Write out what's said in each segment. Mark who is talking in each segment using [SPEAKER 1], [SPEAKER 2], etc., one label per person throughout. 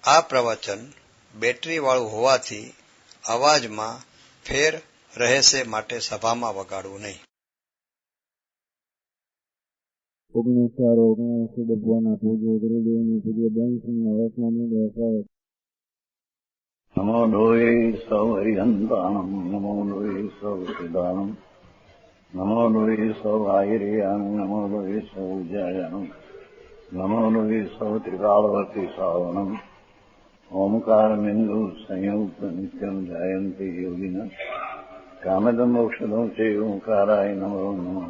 [SPEAKER 1] આ પ્રવચન બેટરીવાળું હોવાથી અવાજમાં ફેર રહેશે, માટે સભામાં વગાડવું નહીં.
[SPEAKER 2] 1979 ભગવાનના પૂજ્ય ગુરુદેવની પૂજ્ય બેનસિંહના વર્તમાનની દર્શાવે.
[SPEAKER 3] નમો લોહે સૌ હરિહંતાણમ, નમો લોહે સૌ સિદ્ધાનમ, નમો લોહે સૌ આયર્યામ, નમો લોહે સૌ જયાનમ, નમો લોહે સૌ ત્રિકાળવતી શ્રાવણમ, ઓમકાર બિંદુ સંયુક્ત નિત્યમ જાયંતિ યોગિન કામદમ મોક્ષદમ છે ઓંકારાય નમો નમઃ.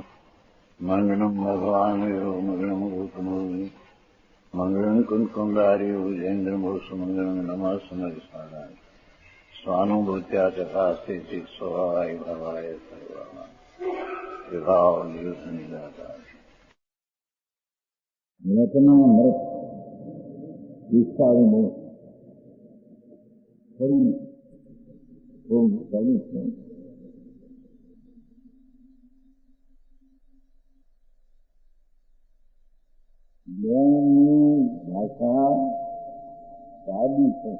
[SPEAKER 3] મંગળમ ભગવાન વીરો મંગળમ ગૌતમોની મંગળમ કુંકુંડાર્યો જૈન્દ્રમોષ મંગળમ નમઃ સમર્ષાય સ્વાનુભૂત્યા ચકાસ્તે સ્વભાવાય ભવાય સર્વા વિભાવ નિયુત નિદાતા
[SPEAKER 2] રચના મૃત વિસ્તારનો ફરી ઓમ ચાલુ છે. બેની ભાષા સાદી છે.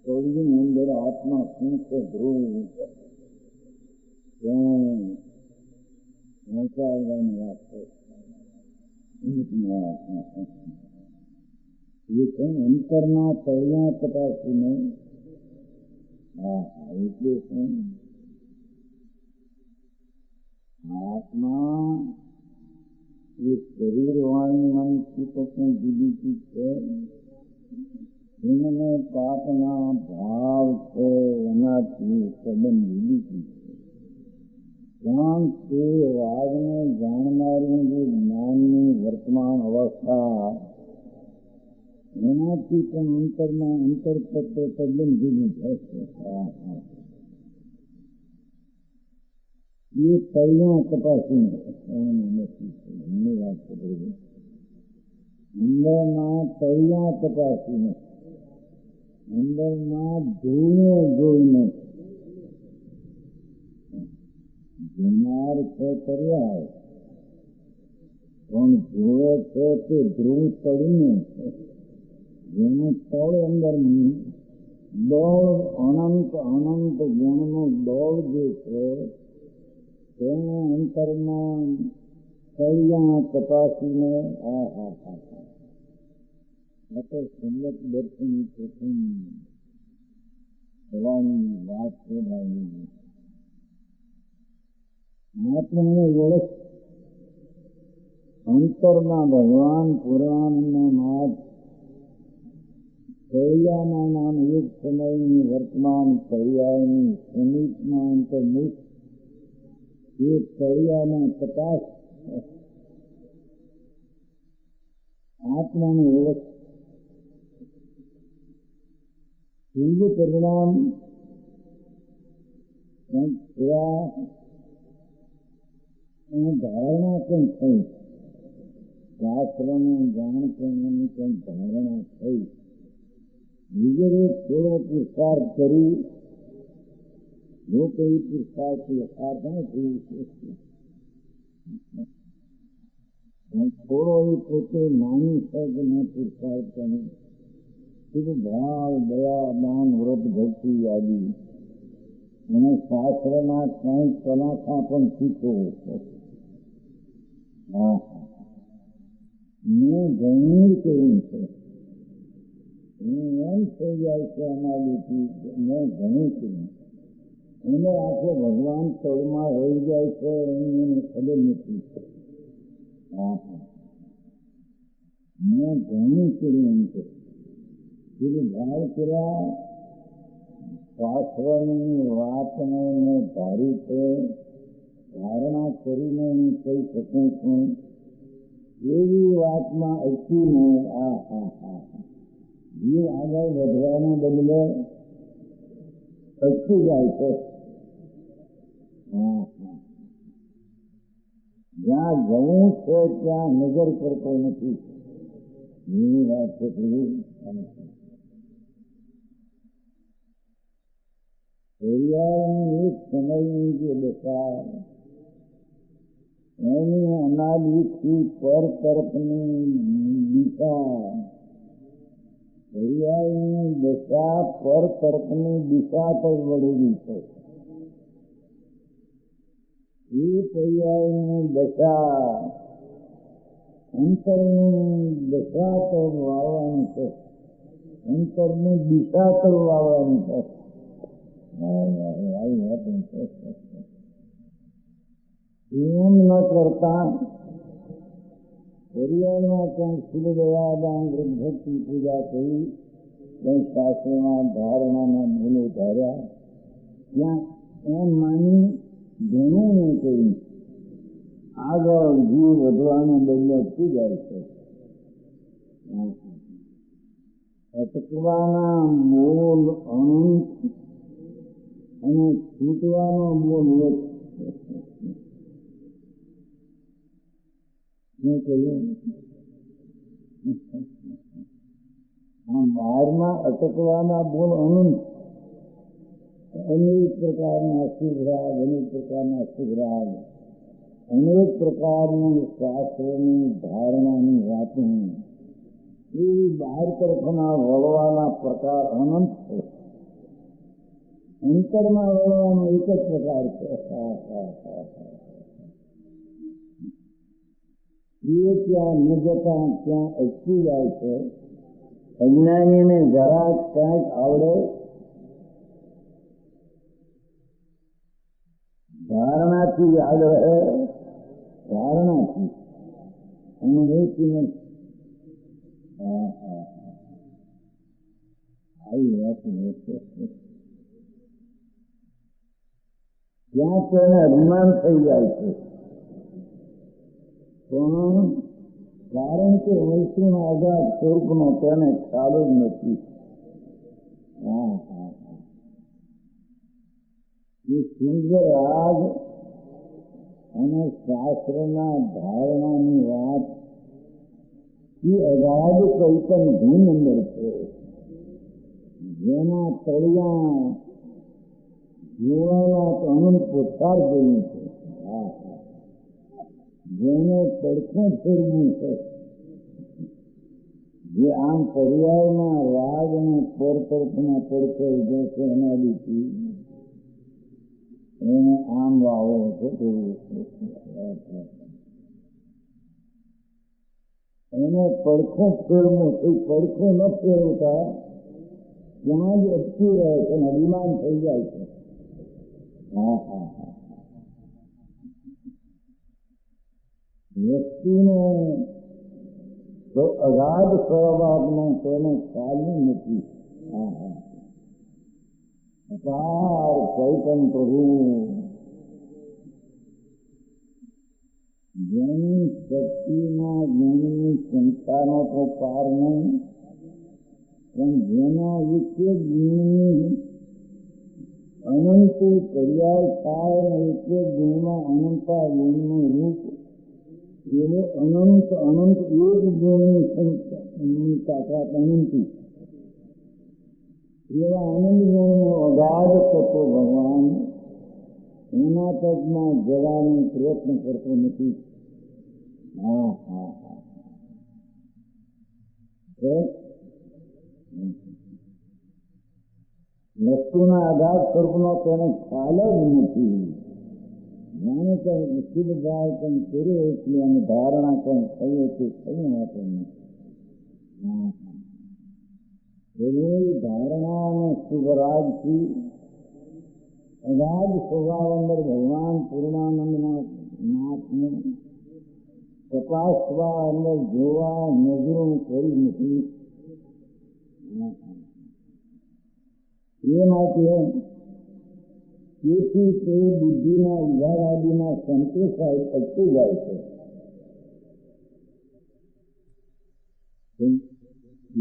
[SPEAKER 2] શરીરની અંદર આત્મા શું છે ધ્રુવ ત્યાં પહોંચાડવાની વાત છે. એ છે અંતરના તળિયા તપાસીને એટલે શું આત્મા એ શરીર વાણી મનથી તો કંઈ જુદી ચીજ છે. એને પાપના ભાવ છે એનાથી સંબંધ જુદી ચીજ છે. કારણ કે રાગને જાણનારી જે જ્ઞાનની વર્તમાન અવસ્થા એનાથી પણ અંતરમાં અંતર તત્વ તદ્દન જુદું થશે. એ તળિયા તપાસીને એમની વાત કરી. અંદરના તળિયા તપાસીને અંદરના ધૂળને જોઈને જોનાર છે તળિયા પણ ધૂળો છે તે ધ્રુવ તળીને છે. જેનું તળ અંદર દળ અનંત અનંત ગુણનું દળ જે છે તેને અંતરમાં તળિયા તપાસીને સંગત દર્શન પ્રથમ થવાની વાત કહેવાય. આપણને ઓળખ અંતરના ભગવાન પુરાણના નાથ તળિયાના નામ એક સમયની વર્તમાન તળિયાની સમીપમાં અંતર્મુખ એ તળિયાના તપાસ આત્માની ઓળખ. પૂર્વ પરિણામ થયા અને ધારણા પણ થઈ. શાસ્ત્રને જાણવાની પણ ધારણા થઈ. વિજયે થોડો પુરસ્કાર કરી જો કોઈ પુરસ્કાર પુરસ્કાર પણ થોડો એ પોતે માની છે કે મેં પુરસ્કાર કરી શુભ ભાવ દયા દાન વ્રત ભક્તિ આદિ અને શાસ્ત્રના કંઈક કલાકા પણ શીખવો છે. મેં ઘણું કર્યું છે. એમ થઈ જાય છે અમારી મેં ઘણું કર્યું. એને આખો ભગવાન તળમાં રહી જાય છે એને ખબર નથી. મેં ઘણું કર્યું એમ છે. ભાવ કર્યા શાસ્ત્રની વાતને ધારી છે ધારણા કરીને હું કહી શકું છું. એવી વાતમાં અચીને જીવ આગળ વધવાને બદલે અટકી જાય છે. જ્યાં જવું છે ત્યાં નજર કરતો નથી. એવી વાત છે. દરિયાની એક સમયની જે દશા એની અનાદિથી પર તરફની દિશા દશા પર તર્કની દિશા પર વળેલી છે. એ પર્યાયની દશા અંતરની દશા પર વાવવાની છે, અંતરની દિશા પર વાવવાની છે. એમ ન કરતા પર્યાયમાં ક્યાંક શિવદયાદાન વૃદ્ધથી પૂજા કરી, કંઈ શાસ્ત્રમાં ધારણાના મૂલો ધાર્યા, ત્યાં એમ માની ઘણું નહીં કર્યું. આગળ જીવ વધવાનો બદલો જાય છે. અટકવાના બોલ અનંત અને છૂટવાનો બોલ એક. મેં કહ્યું આ બહારમાં અટકવાના બોલ અનંત, અનેક પ્રકારના શુભરાગ, અનેક પ્રકારના શુભરાગ, અનેક પ્રકારની શાસ્ત્રોની ધારણાની વાતો, એ બહાર તરફના વળવાના પ્રકાર અનંત છે. અંતરમાં વળવાનો એક જ પ્રકાર છે. એ ત્યાં ન જતા ત્યાં અટકી જાય છે. અજ્ઞાનીને જરા ક્યાંક આવડે, ધારણાથી યાદ રહે, ધારણાથી અનુભવથી નહીં. આવી વાત ત્યાં તેને અભિમાન થઈ જાય છે. પણ કારણ કે વૈષ્ણવના અગાધ સ્વરૂપનો તેને ખ્યાલ જ નથી. એ સુંદર રાગ અને શાસ્ત્રના ધારણાની વાત એ અગાધ કલ્પન ધૂન અંદર છે, જેના તળિયા જોવાના અનંત પુરસ્કાર જેવું છે. જેને પડખું ફેરવું છે, જે આમ પર્યાયના રાગ અને પરતર્કના પડખે ઉભો છે, એના લીધી એને આમ વાવો છે. એને પડખું ફેરવું, એ પડખું ન ફેરવતા ત્યાં જ અટકી રહે છે, અભિમાન થઈ જાય છે. વ્યક્તિને તો અગાધ સ્વભાવનો તેને ખ્યાલ નથી. અપાર ચૈતન પ્રભુ જેની શક્તિના ગુણની સંખ્યાનો તો પાર નહીં, પણ જેના એક ગુણની અનંત પર્યાય થાય, એક ગુણમાં અનંતા ગુણનું રૂપ, એવો અનંત અનંત એક ગુણની સંખ્યાની તાકાત અનંતી, એવા આનંદ ગુણનો અગાધ તત્વ ભગવાન એના પદમાં જવાનો પ્રયત્ન કરતો નથી. વસ્તુના અગાધ સ્વરૂપનો તેને ખ્યાલ જ નથી. જાણે કંઈ શુભ ભાવ કંઈ કર્યો એટલે અને ધારણા કંઈ થયું તે થયું આપણને. એવી ધારણા અને શુભરાગથી અગાધ સ્વભાવ અંદર ભગવાન પૂર્ણાનંદના નાથને તપાસવા, અંદર જોવા નજરો કરી નથી. એ માટે તેથી તે બુદ્ધિના વિભાગાદીના સંતોષાય અટકી જાય છે.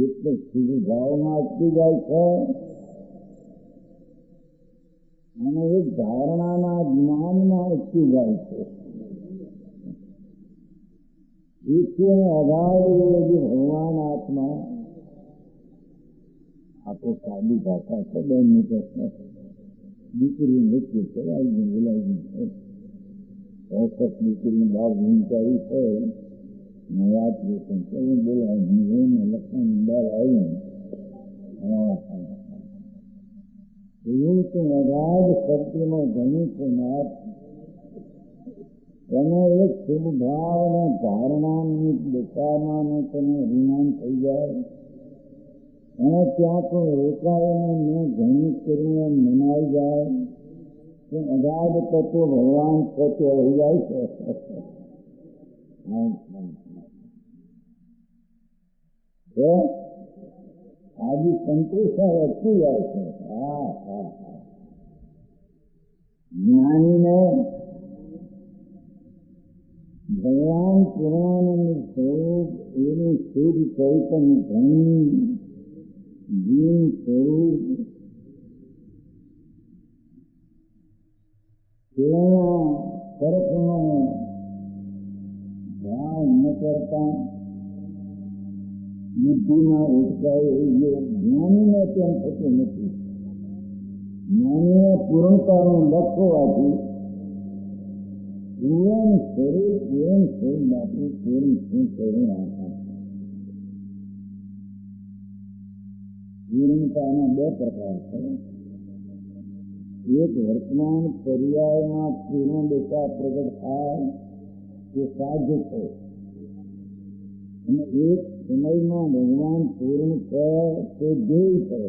[SPEAKER 2] એટલે શુભ ભાવમાં અટકી જાય છે અને એક ધારણાના જ્ઞાનમાં અટકી જાય છે. એથી અગાધ જે ભગવાન આત્મા, આ તો સાદી ભાષા છે, બેનની પ્રશ્ન દીકરી નૃત્ય ચલાવીને બોલાવીને છે, દીકરીની બાર ભૂમિકારી છે, યાદ બોલાવીને લખવાની બહાર આવીને શક્તિનો ધનિક નાથ તમે એક શુભ ભાવ અને ધારણાની દશામાં તમે અભિમાન થઈ જાય અને ત્યાં તો રોકાઈને મેં ઘણી કરીને મનાઈ જાય તો અગાધ તત્વ ભગવાન તત્વ રહી જાય છે. આજે સંતોષા વધતી જાય છે. જ્ઞાનીને ભગવાન પૂર્ણાનંદ સ્વરૂપ એની શુદ્ધ ચૈતન્ય ધણી જીવ સ્વરૂપ તેના તરફનો ભાવ ન કરતા બુદ્ધિમાં ઉઠાય એ જ્ઞાનીને તેમ થતું નથી. જ્ઞાનીને પૂર્ણતાનું લખવાથી પૂર્ણ સ્વરૂપ બાપુ પૂર્ણ શું કરી નાખા. પૂર્ણતાના બે પ્રકાર છે. એક વર્તમાન પર્યાયમાં પૂર્ણ દશા પ્રગટ થાય તે સાધ્ય છે અને એક સમયમાં ભગવાન પૂર્ણ છે તે ધ્યેય છે.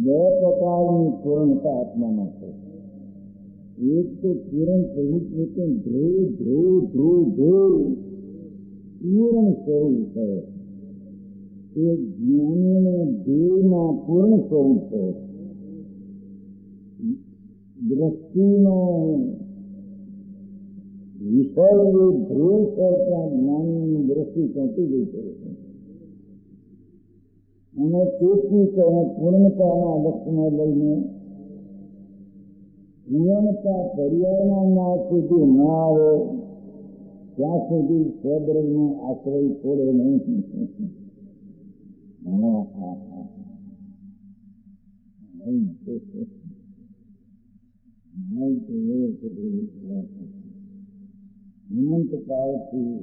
[SPEAKER 2] બે પ્રકારની પૂર્ણતા આત્મામાં છે. એક તો પૂર્ણ પ્રભુ પોતે ધ્રુવ પૂર્ણ સ્વરૂપ છે. એક જ્ઞાનીને ધ્યેયમાં પૂર્ણ સ્વરૂપ છે. દ્રષ્ટિનો વિષય એ ધ્રુવ કરતા જ્ઞાનીની દ્રષ્ટિ ચોંટી ગઈ છે અને તેથી તેને પૂર્ણતાના લક્ષ્યને લઈને પૂર્ણતા પર્યાયના નાદ સુધી ન આવે ત્યાં સુધી સ્વદ્રવનો આશ્રય છોડે નહીં. અનંત કાળથી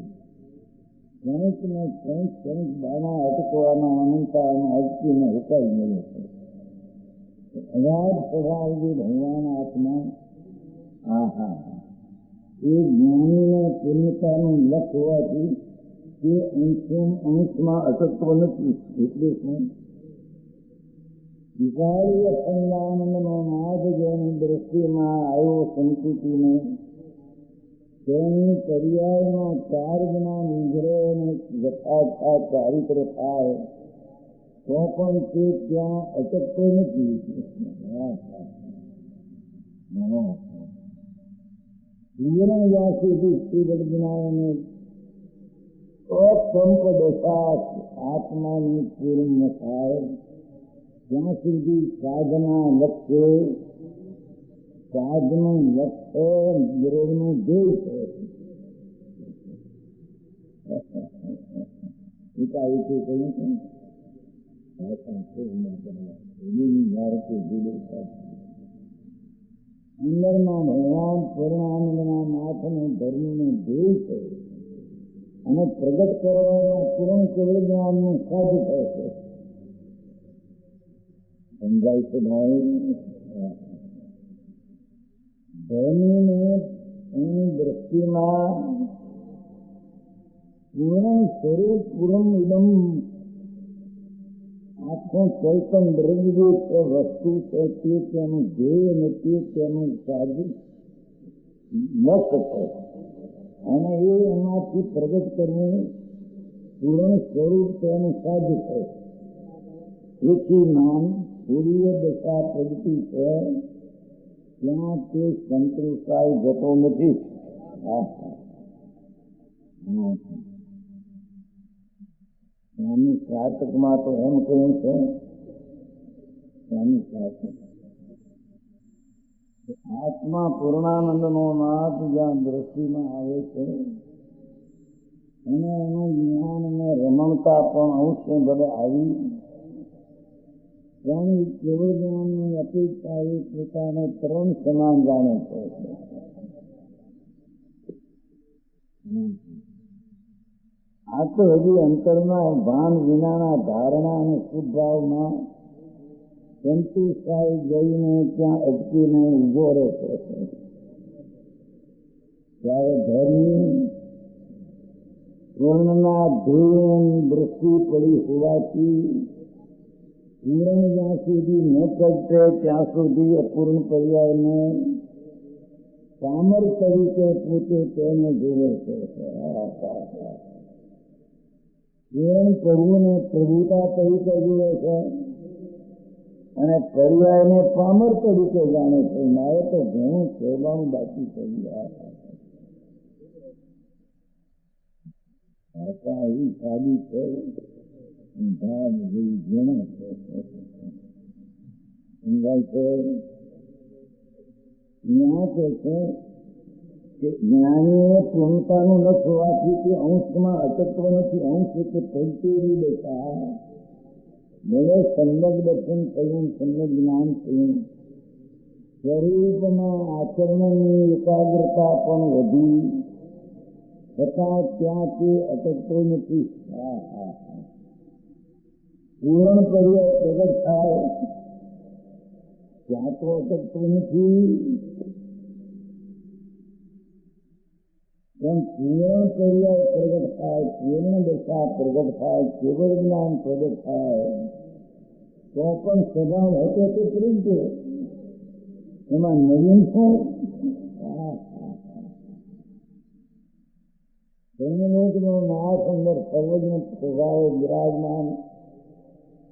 [SPEAKER 2] કંઈક બાણા અટકવાના અનંતાના અટકીને ઉપાય મળે છે. અગાધ સ્વભાવથી ભગવાન આત્મા એ જ્ઞાનીને પૂર્ણતાનું લક્ષ્ય હોવાથી તે અંશમાં અટકતો નથી. એટલે શું વિચારીય સંદાનંદનો નાદ જેની દ્રષ્ટિમાં આવ્યો સંસ્કૃતિને તેની પર્યાયમાં ચાર ગુના નિગ્રહ અને યથાર્થા ચારિત્ર થાય તો પણ તે ત્યાં અટકતો નથી. પૂર્ણ જ્યાં સુધી શ્રી વડગુણાઓને અકંપ દશા આત્માની પૂર્ણ થાય ત્યાં સુધી સાધના લક્ષ્ય સાધનું લક્ષ્ય વિરોધનું ધ્યેય છે. એકાએકી કહ્યું છે અંદરમાં ભગવાન પૂર્ણાનંદના નાથનું ધર્મનું ધ્યેય છે અને પ્રગટ કરવામાં પૂર્ણ કેવળ જ્ઞાનનું સાધુ થાય છે. સમજાય છે ભાઈ? ધર્મને એની દ્રષ્ટિમાં પૂર્ણ સ્વરૂપ પૂર્ણ ઇદમ આખું ચૈતન દ્રવ્ય છે, વસ્તુ છે, તે તેનું ધ્યેય અને તે તેનું સાધુ લક્ષ્ય છે અને એ એમાંથી પ્રગટ કરવું પૂર્ણ સ્વરૂપ તેનું સાધુ છે. એથી નામ સૂર્ય દશા પ્રગતિ છે ત્યાં તે સંતોષાય જતો નથી. સ્વામી સાતકમાં તો એમ કહ્યું છે, સ્વામી સાતક આત્મા પૂર્ણાનંદનો નાથ જ્યાં દ્રષ્ટિમાં આવે છે અને એનું જ્ઞાન અને રમણતા પણ અવશ્ય ભલે આવી પણ કેવળ જ્ઞાનની અપેક્ષા એ પોતાને ત્રણ સમાન જાણે છે. આ તો હજી અંતરના ભાન વિનાના ધારણા અને શુદ્ધભાવમાં સંતુષ્ટાઈ જઈને ત્યાં અટકીને ઉભો રહેતો છે. ત્યારે ધર્મી પૂર્ણના ધ્યેયની દ્રષ્ટિ પડી હોવાથી પૂર્ણ જ્યાં સુધી ન કરશે ત્યાં સુધી અપૂર્ણ પર્યાયને સામર તરીકે પોતે તેને જોડે છે. પૂર્ણ પ્રભુને પ્રભુતા તરીકે જોડે છે અને પર્યાયને પામર તરીકે જાણે છે. મારે તો ઘણું કહેવાનું બાકી થઈ ગયા. એવી સાદી છે, ભાવ જેવી ઘણા છે. સમજાય છે? ત્યાં કે છે કે જ્ઞાનીએ પૂર્ણતાનું ન થવાથી તે અંશમાં અટકવો નથી. અંશ એટલે પંચેરી બેઠા મને સમ્યક દર્શન થયું, સમ્યક જ્ઞાન થયું, સ્વરૂપમાં આચરણની એકાગ્રતા પણ વધી છતાં ત્યાંથી અટકતો નથી. પૂર્ણ પર્યાય પ્રગટ થાય ત્યાં તો અટકતો નથી, પણ પૂર્ણ પર્યાય પ્રગટ થાય, પૂર્ણ દશા પ્રગટ થાય, કેવળ જ્ઞાન પ્રગટ થાય તો પણ સ્વભાવ હતો તો કરી દો. એમાં નવીન શું? ધર્મલોકનો નાશ અંદર સર્વજ્ઞ સ્વભાવે બિરાજમાન,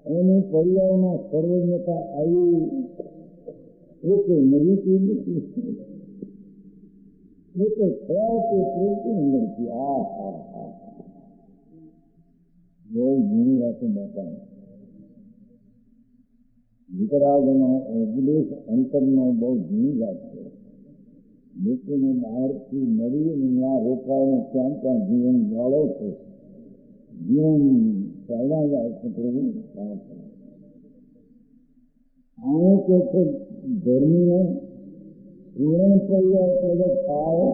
[SPEAKER 2] એની પર્યાયમાં સર્વજ્ઞતા આવી એ તો નવી ચીજ નથી. એ તો થયા તે પૂરતી અંદરથી. બહુ ઘણી વાતો બાપા. વિતરાગનો ઉપદેશ અંતરનો બહુ ઘણી વાત છે. લોકોને બહારથી મળી ત્યાં રોકાઈને ત્યાં ત્યાં જીવન ગાળે છે, જીવન ચાલ્યા જાય છે. પ્રભુ આને કે છે ધર્મીને પૂર્ણ પર્યાય પ્રગટ થાય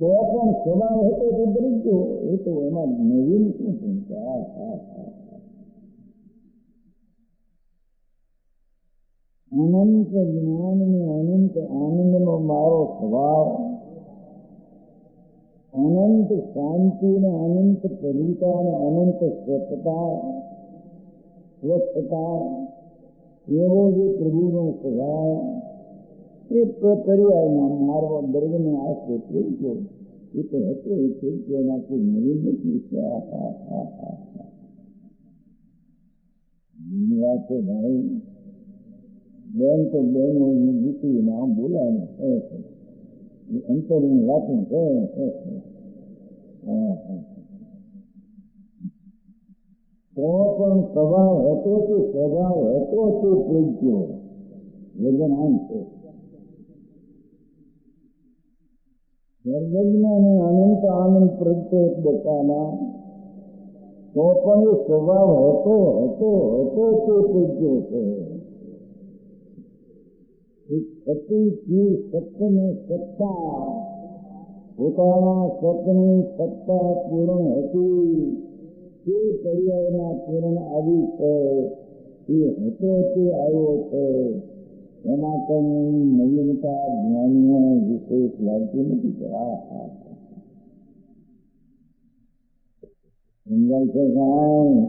[SPEAKER 2] તો પણ સ્વભાવ હતો તો કરી દો. એ તો એમાં નવીન શું છે? અનંત જ્ઞાન ને અનંત આનંદનો મારો સ્વભાવ, અનંત શાંતિ ને અનંત પ્રભુતા ને અનંત સ્વચ્છતા એવો જે પ્રભુનો સ્વભાવ એ પર્યાયમાં મારો દર્દને આશરે થઈ ગયો. એ તો હતો એ થઈ ગયો, એનાથી નવીન નથી. વાત છે ભાઈ. બેન તો બેનો દીકરી નામ બોલાવે છે, અંતરની વાતો છે. તો પણ સ્વભાવ હતો તે પૂજ્યો. વજન આમ છે સર્વજ્ઞ અને અનંત આનંદ પ્રત્યે દશામાં તો પણ એ સ્વભાવ હતો તે પૂજ્યો છે. સતીથી સત્યને સત્તા, પોતાના સત્યની સત્તા પૂર્ણ હતી તે પર્યાયના પૂર્ણ આવી છે. એ હતો તે આવ્યો છે. એમાં કઈ નવીનતા જ્ઞાનીઓ વિશેષ લાગતી નથી. સમજાય છે કાંઈ?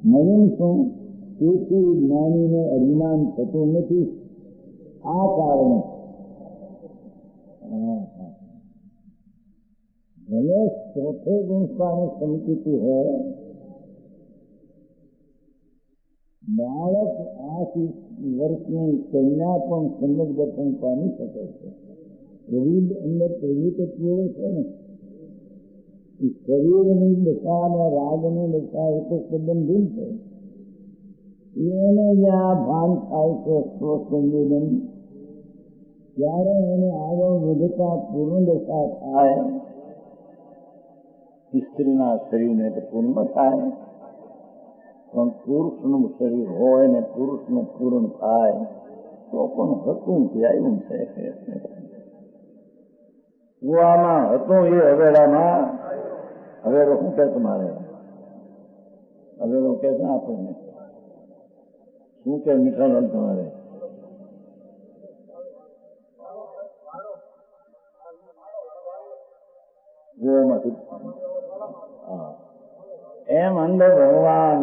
[SPEAKER 2] નવીન શું? તેથી જ્ઞાનીને અભિમાન થતું નથી. આ કારણે ભલે ચોથે ગુણસ્થાને સમજતી હોય, બાળક 8 વર્ષની કન્યા પણ સમ્યક દર્શન પામી શકે છે. અંદર પ્રભુ તત્વો છે ને, શરીરની દશા અને રાગની દશા એ તો સંબંધિત છે. એને જ્યાં ભાન થાય છે સ્વસંવેદન, ત્યારે એને આગળ વધતા પૂર્ણ દશા થાય. સ્ત્રીના શરીરને તો પૂર્ણ થાય, પણ પુરુષનું શરીર હોય ને પુરુષનું પૂર્ણ થાય તો પણ હતું ધ્યાયું છે. કુવામાં હતું એ હવેડામાં અવેરો શું કે તમારે? અવેરો કે છે આપણને શું કે મીઠાલાલ તમારે? એમ અંદર ભગવાન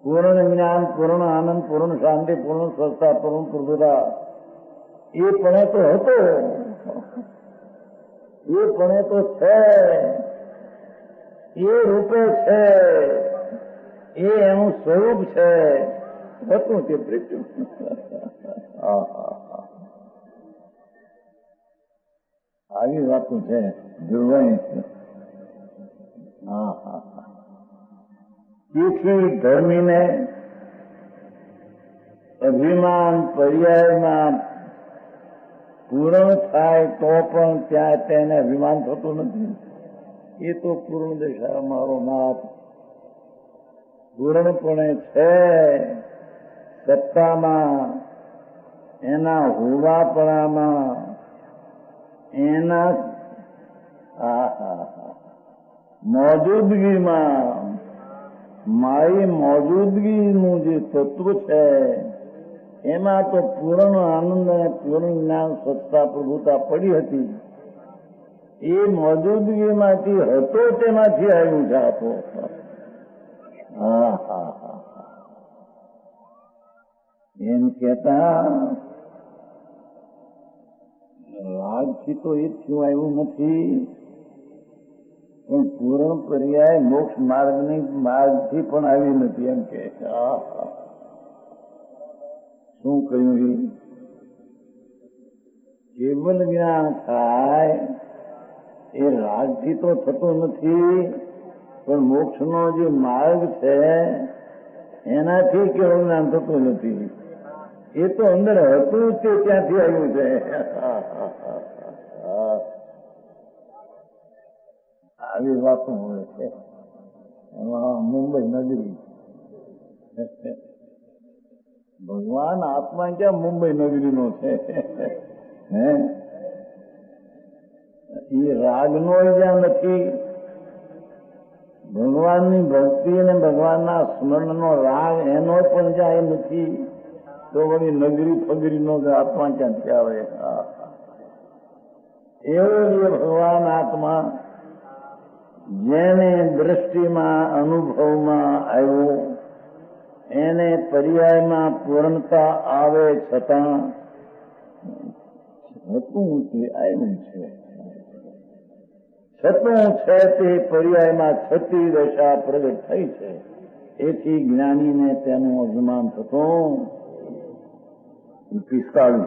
[SPEAKER 2] પૂર્ણ જ્ઞાન, પૂર્ણ આનંદ, પૂર્ણ શાંતિ, પૂર્ણ સ્વસ્થતા, પૂર્ણ પ્રભુતા એ પણ તો હતો, એ પણ તો છે, એ રૂપે છે, એ એનું સ્વરૂપ છે, હતું તે પ્રત્યુ. આવી વાતો છે જોવાની છે. તેથી ધર્મીને અભિમાન પર્યાયમાં પૂર્ણ થાય તો પણ ત્યાં તેને અભિમાન થતું નથી. એ તો પૂર્ણ દશા મારો નાથ પૂર્ણપણે છે સત્તામાં, એના હોવાપણામાં, એના મોજૂદગીમાં, મારી મોજૂદગીનું જે તત્વ છે એમાં તો પૂર્ણ આનંદ અને પૂર્ણ જ્ઞાન, સત્તા, પ્રભુતા પડી હતી. એ મોજૂદગીમાંથી હતો તેમાંથી આવ્યું છે આપો. એમ કેતા રાગથી તો એ થયું આવ્યું નથી, પણ પૂર્ણ પર્યાય મોક્ષ માર્ગથી પણ આવી નથી. એમ કે શું કહ્યું? કેવલ જ્ઞાન થાય એ રાગથી તો થતું નથી, પણ મોક્ષનો જે માર્ગ છે એનાથી કેવળ જ્ઞાન થતું નથી. એ તો અંદર હતું તે ત્યાંથી આવ્યું છે. આવી વાતો હોય છે. એમાં મુંબઈ નગરી ભગવાન આત્મા ક્યાં મુંબઈ નગરીનો છે? હે, એ રાગનો જ્યાં નથી, ભગવાનની ભક્તિ અને ભગવાનના સ્મરણનો રાગ એનો પણ જ્યાં નથી, તો વળી નગરી ફગરીનો આત્મા ક્યાંથી આવે? એવો જે ભગવાન આત્મા જેને દ્રષ્ટિમાં, અનુભવમાં આવ્યો, એને પર્યાયમાં પૂર્ણતા આવે છતાં હતું તે આવ્યું છે, છતું છે તે પર્યાયમાં છતી દશા પ્રગટ થઈ છે. એથી જ્ઞાનીને તેનું અભિમાન થતું. 45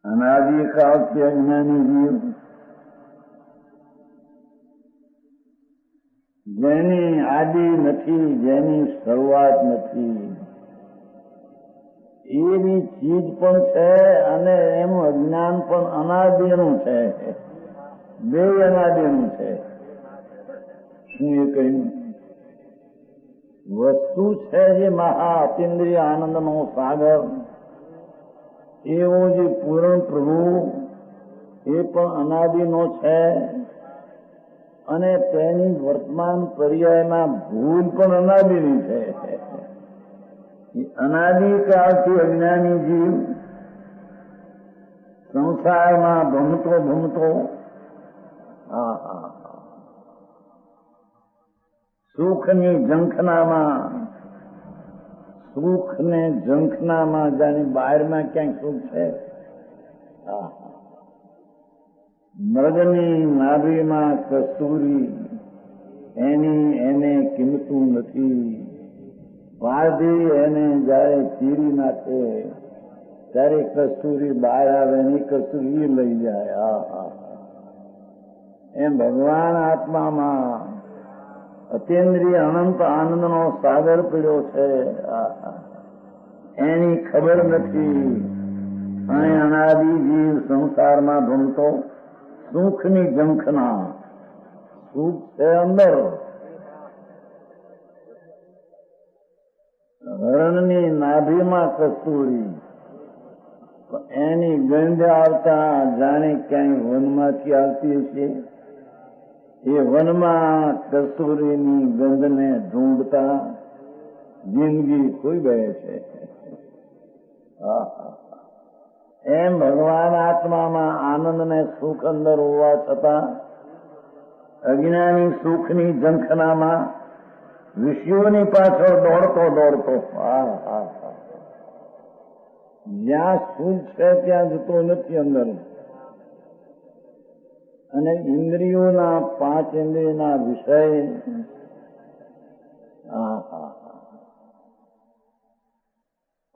[SPEAKER 2] અનાદિકાળથી અજ્ઞાની જીવ જેની આદિ નથી, જેની શરૂઆત નથી, એવી ચીજ પણ છે અને એનું અજ્ઞાન પણ અનાદિનું છે. બે અનાદિનું છે. શું એ કહ્યું? વસ્તુ છે જે મહા અતિન્દ્રિય આનંદનો સાગર, એવો જે પૂર્ણ પ્રભુ એ પણ અનાદિનો છે, અને તેની વર્તમાન પર્યાયમાં ભૂલ પણ અનાદિની છે. અનાદિકાળથી અજ્ઞાની જીવ સંસારમાં ભમતો સુખની ઝંખનામાં જાણે બહારમાં ક્યાંક સુખ છે, મૃગની નાભીમાં કસ્તુરી એને કિંમતું નથી. વાધી એને જયારે ચીરી નાખે ત્યારે કસ્તુરી બહાર આવે ને કસ્તુરી લઈ જાય. એમ ભગવાન આત્મામાં અતિન્દ્રિય અનંત આનંદનો સાગર પીડ્યો છે. એની ખબર નથી. અને અનાદિ જીવ સંસારમાં ભમતો સુખની ઝંખના, સુખ છે અંદર. હરણની નાભીમાં કસ્તુરી, એની ગંધ આવતા જાણે ક્યાંય વનમાંથી આવતી હશે. એ વનમાં કસ્તુરીની ગંધને ઢૂંઢતા જિંદગી કોઈ બે છે. એમ ભગવાન આત્મામાં આનંદ ને સુખ અંદર હોવા છતાં અજ્ઞાની સુખની ઝંખનામાં વિષયોની પાછળ દોડતો દોડતો જ્યાં સુખ છે ત્યાં જતો નથી અંદર. અને ઇન્દ્રિયોના 5 ઇન્દ્રિયોના વિષય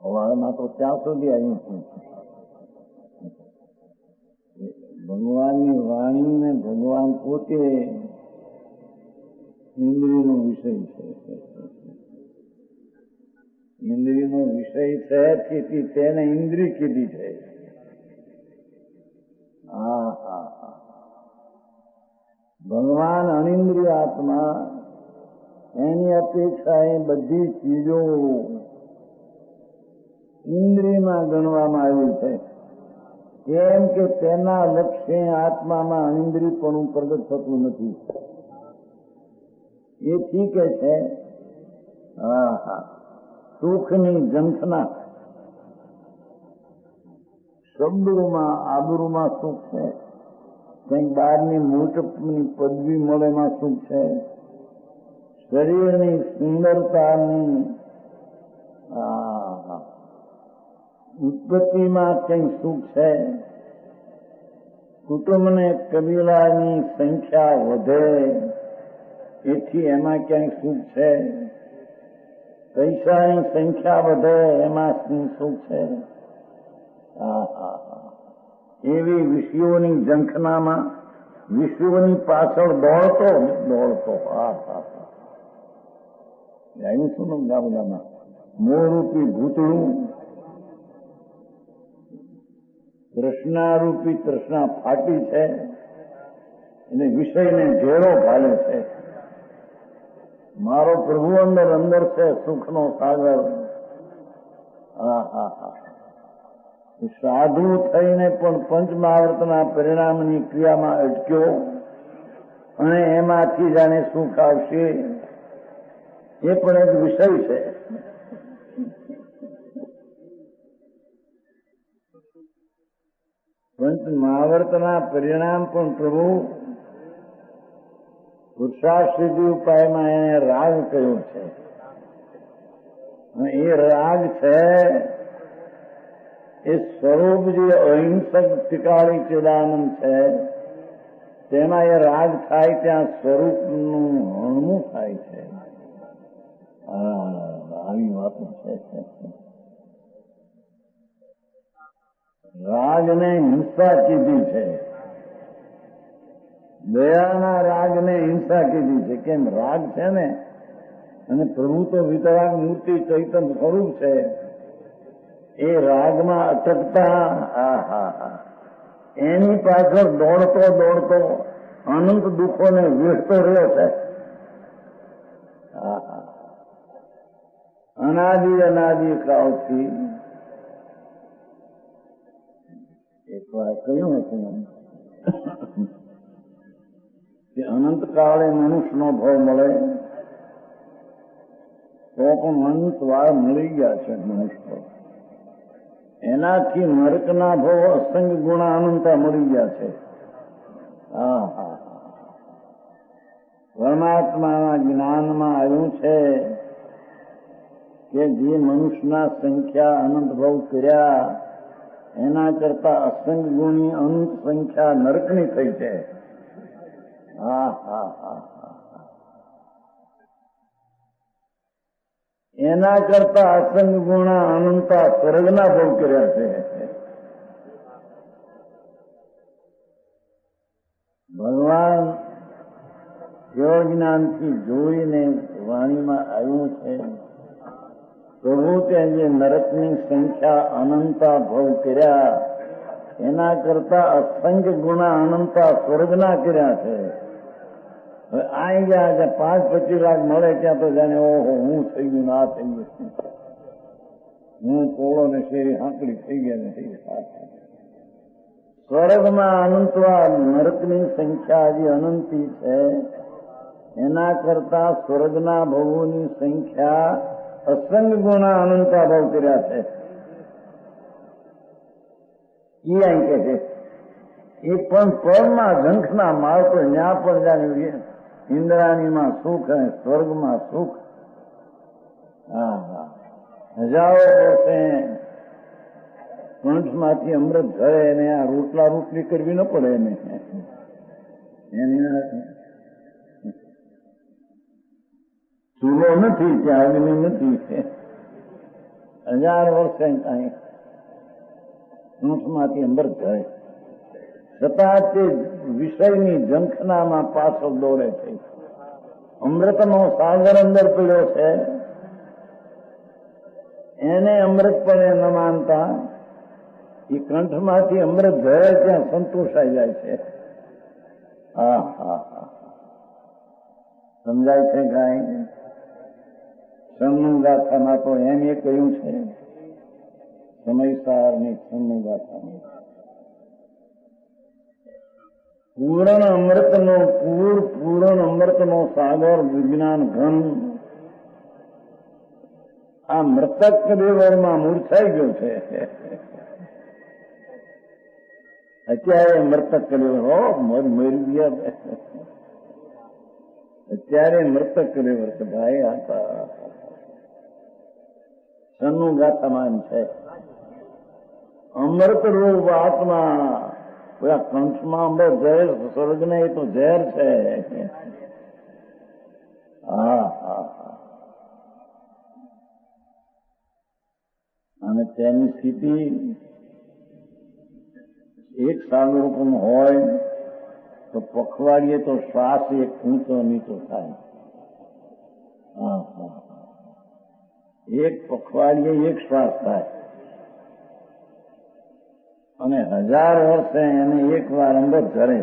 [SPEAKER 2] હવામાં તો ત્યાં સુધી આવ્યું છે. ભગવાનની વાણી ને ભગવાન પોતે ઇન્દ્રિયનો વિષય છે. ઇન્દ્રિયનો વિષય છે તેથી તેને ઇન્દ્રિય કીધી છે. ભગવાન અનિન્દ્રિય આત્મા, એની અપેક્ષા એ બધી ચીજો ઇન્દ્રિયમાં ગણવામાં આવી છે. કેમ કે તેના લક્ષ્ય આત્મામાં અનિન્દ્રિયપણું પ્રગટ થતું નથી. એ ઠીક છે. સુખની ઝંખના, શબ્દોમાં આબરૂમાં સુખ છે, કંઈક બહારની મોટપની પદવી મળે એમાં સુખ છે, શરીરની સુંદરતાની ઉત્પત્તિમાં કંઈક સુખ છે, કુટુંબને કબીલાની સંખ્યા વધે એથી એમાં ક્યાંક સુખ છે, પૈસાની સંખ્યા વધે એમાં સુખ છે. એવી વિષયોની ઝંખનામાં વિષયોની પાછળ દોડતો આવ્યું છું ને ગામડામાં મોહરૂપી ભૂતળું, તૃષ્ણારૂપી તૃષ્ણા ફાટી છે અને વિષયને ઘેરો ઘાલે છે. મારો પ્રભુ અંદર છે, સુખનો સાગર. સાધુ થઈને પણ પંચમહાવર્તના પરિણામની ક્રિયામાં અટક્યો અને એમાંથી જાણે સુખ આવશે, એ પણ એક વિષય છે. પંચમહાવર્તના પરિણામ પણ પ્રભુ પુરુષાર્થ સિદ્ધિ ઉપાયમાં એને રાગ કહ્યો છે. એ રાગ છે એ સ્વરૂપ જે અહિંસક ટીકાળી ચિદાનંદ છે તેમાં એ રાગ થાય ત્યાં સ્વરૂપનું હણવું થાય છે. આવી વાતો છે. રાગને હિંસા કીધી છે, દયાના રાગને હિંસા કીધી છે. કેમ? રાગ છે ને, અને પ્રભુ તો વિતરાગ મૂર્તિ ચૈતન્ય સ્વરૂપ છે. એ રાગમાં અટકતા એની પાછળ દોડતો અનંત દુઃખોને વેઠતો રહ્યો છે. અનાદિ કાળથી એક વાર કહ્યું હતું કે અનંત કાળે મનુષ્યનો ભાવ મળે તો પણ અનંત વાર મળી ગયા છે મનુષ્ય. એનાથી નરકના ભાવ અસંગ ગુણા અનંતા મળી ગયા છે. પરમાત્માના જ્ઞાનમાં આવ્યું છે કે જે મનુષ્યના સંખ્યા અનંત ભાવ કર્યા એના કરતા અસંગ ગુણી અનંત સંખ્યા નરકની થઈ છે. એના કરતા અસંગ ગુણા અનંતા સ્વર્ગના ભોગ કર્યા છે. ભગવાન કેવળ જ્ઞાનથી જોઈને વાણીમાં આવ્યું છે પ્રભુ તે જે નરકની સંખ્યા અનંતા ભોગ કર્યા એના કરતા અસંખ્ય ગુણા અનંતા સ્વર્ગના કર્યા છે. હવે અહીં ગયા 5-25 લાખ મળે ત્યાં તો જાણે ઓહો હું થઈ ગયું ને આ થઈ ગયું, હું કોળો ને શેરી હાંકડી થઈ ગયા ને થઈ ગયા. સ્વર્ગમાં અનંતવાદ, નરકની સંખ્યા હજી અનંતી છે. એના કરતા સ્વર્ગના ભવોની સંખ્યા અસંગ ગુણા અનંતા ભાવ કર્યા છે. એ અહીં કે છે એ પણ પરમાં ઝંખના મારતો ત્યાં પણ જાણે ઇન્દ્રાણીમાં સુખ અને સ્વર્ગમાં સુખ. હા હા, હજારો વર્ષે કંઠમાંથી અમૃત ઝરે એને આ રોટલા રોટલી કરવી ન પડે એને એની ચૂલો નથી, ત્યાં અગ્નિ નથી. 1000 વર્ષે અહીં કંઠમાંથી અમૃત ઝરે છતાં તે વિષયની ઝંખનામાં પાછળ દોડે છે. અમૃતનો સાગર અંદર પીડ્યો છે, એને અમૃત પણ ન માનતા એ કંઠમાંથી અમૃત ઝરે ત્યાં સંતોષાઈ જાય છે. હા હા હા, સમજાય છે કાંઈ? સન્નું ગાથામાં તો એમ એ કહ્યું છે, સમયસારની સન્નું ગાથામાં પૂરણ અમૃતનો સાગર વિજ્ઞાન ઘન આ મૃતક દેવરમાં મૂર્છાઈ ગયો છે. અત્યારે મૃતક દેવર મરી ગયા, અત્યારે મૃતક દેવર કે ભાઈ આ સન્નું ગાથામાન છે. અમૃત રૂપ આત્મા કંઠમાં અમૃત ઝેર, સ્વર્ગ ને એ તો ઝેર છે. હા હા, અને તેની સ્થિતિ એક સાગરોપમ હોય તો પખવાડીએ તો શ્વાસ એક ઊંચો નીચો થાય. હા હા, એક પખવાડીએ એક શ્વાસ થાય અને 1000 વર્ષે એને એક વાર અમૃત ઝરે.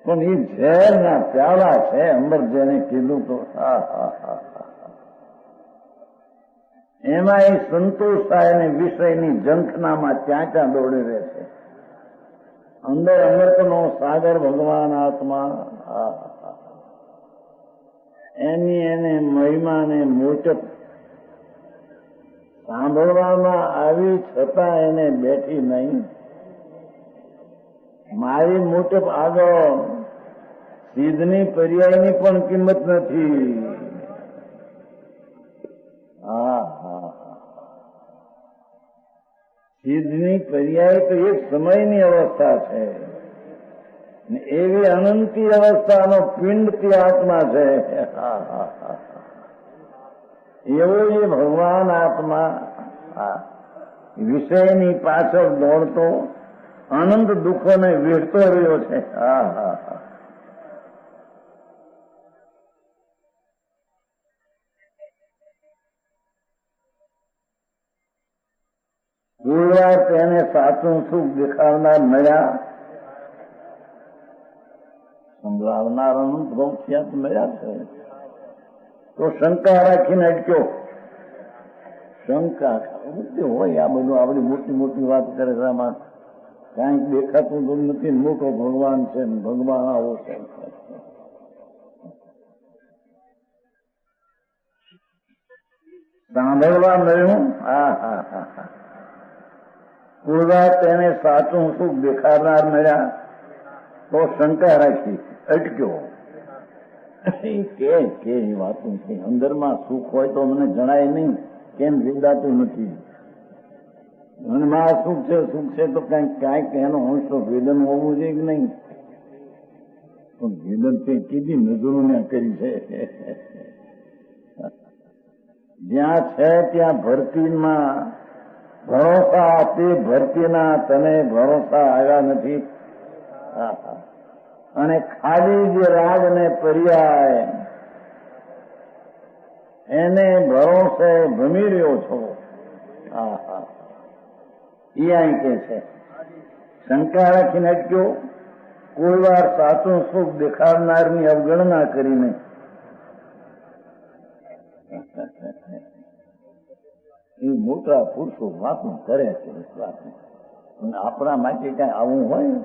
[SPEAKER 2] પણ એ ઝેરના પ્યાલા છે અમૃત જેને કીધું તો. હા હા હા, એમાં એ સંતોષ થાય અને વિષયની ઝંખનામાં ત્યાં ત્યાં દોડી રહે છે. અંદર અમૃતનો સાગર ભગવાન આત્મા, એની એને મહિમાને મોટપ સાંભળવામાં આવી છતાં એને બેઠી નહીં. મારી મોટપ આગળ સિદ્ધની પર્યાયની પણ કિંમત નથી. હા હા, સિદ્ધની પર્યાય તો એક સમયની અવસ્થા છે, એવી અનંતી અવસ્થાનો પિંડ તે આત્મા છે. હા હા હા, એવો એ ભગવાન આત્મા વિષયની પાછળ દોડતો અનંત દુઃખોને વેઠતો રહ્યો છે. હા હા હા, કોઈ તેને સાચું સુખ દેખાડનાર મળ્યા, સંભળાવનાર અનંત ભક્તિયાત મળ્યા છે તો શંકા રાખીને અટક્યો. શંકા હોય આ બધું આપણી મોટી મોટી વાત કરે છે, આમાં કાંઈક દેખાતું તો નથી. મોટો ભગવાન છે, ભગવાન આવો છે. સાંભળવા મળ્યું. હા હા હા હા, પૂર્વા તેને સાચું સુખ દેખાડનાર મળ્યા તો શંકા રાખી અટક્યો. કે વાતું છે, અંદરમાં સુખ હોય તો મને જણાય નહીં, કેમ વેદાતું નથી? મનમાં સુખ છે તો કાંઈક એનો અંશ વેદન હોવું જોઈએ કે નહીં? પણ વેદન તે કીધી નજરોને કરી છે. જ્યાં છે ત્યાં ભરતીમાં ભરોસા, તે ભરતીના તને ભરોસા આવ્યા નથી. અને ખાલી જે રાગ ને પર્યાય એને ભરોસે ભમી રહ્યો છો. એ અહીં કે છે શંકા રાખીને અટક્યો કોઈ વાર સાચું સુખ દેખાડનારની અવગણના કરીને એ મોટા પુરુષો વાતો કરે છે. આપણા માટે કઈ આવું હોય?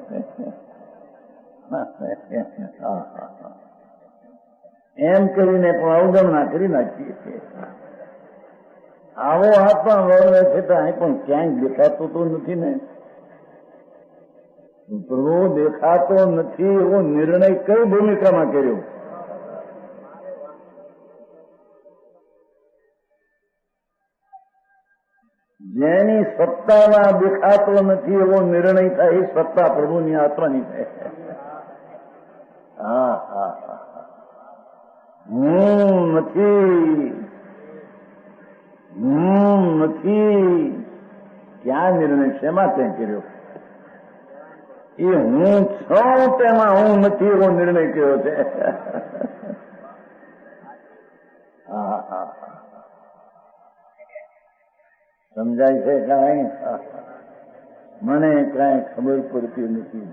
[SPEAKER 2] એમ કરીને પણ અવગણના કરી નાખીએ છીએ. આવો આત્મા વર્ણે છે તો અહીં પણ ક્યાંય દેખાતો તો નથી ને. પ્રભુ દેખાતો નથી એવો નિર્ણય કઈ ભૂમિકામાં કર્યો? જેની સત્તામાં દેખાતો નથી એવો નિર્ણય થાય એ સત્તા પ્રભુની આત્માની થાય. હા હા હા, હું નથી ક્યાં નિર્ણય શેમાં તે કર્યો? એ હું છું તેમાં હું નથી એવો નિર્ણય કર્યો છે. હા હા, સમજાય છે કાંઈ? મને કાંઈ ખબર પડતી નથી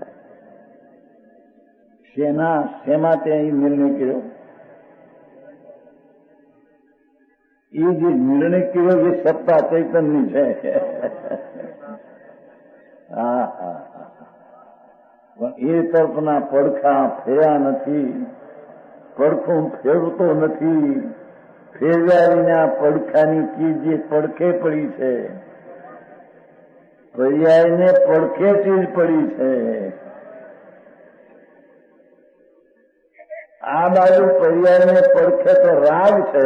[SPEAKER 2] શેમાં તે નિર્ણય કર્યો. એ જે નિર્ણય કર્યો એ સત્તા ચૈતન્યની છે. હા હા, પણ એ તરફના પડખા ફેર્યા નથી. પડખું ફેરવતો નથી. ફેરવ્યા વિના પડખાની ચીજ જે પડખે પડી છે, પર્યાયને પડખે ચીજ પડી છે. આ બાજુ પર્યાયને પડખે તો રાગ છે,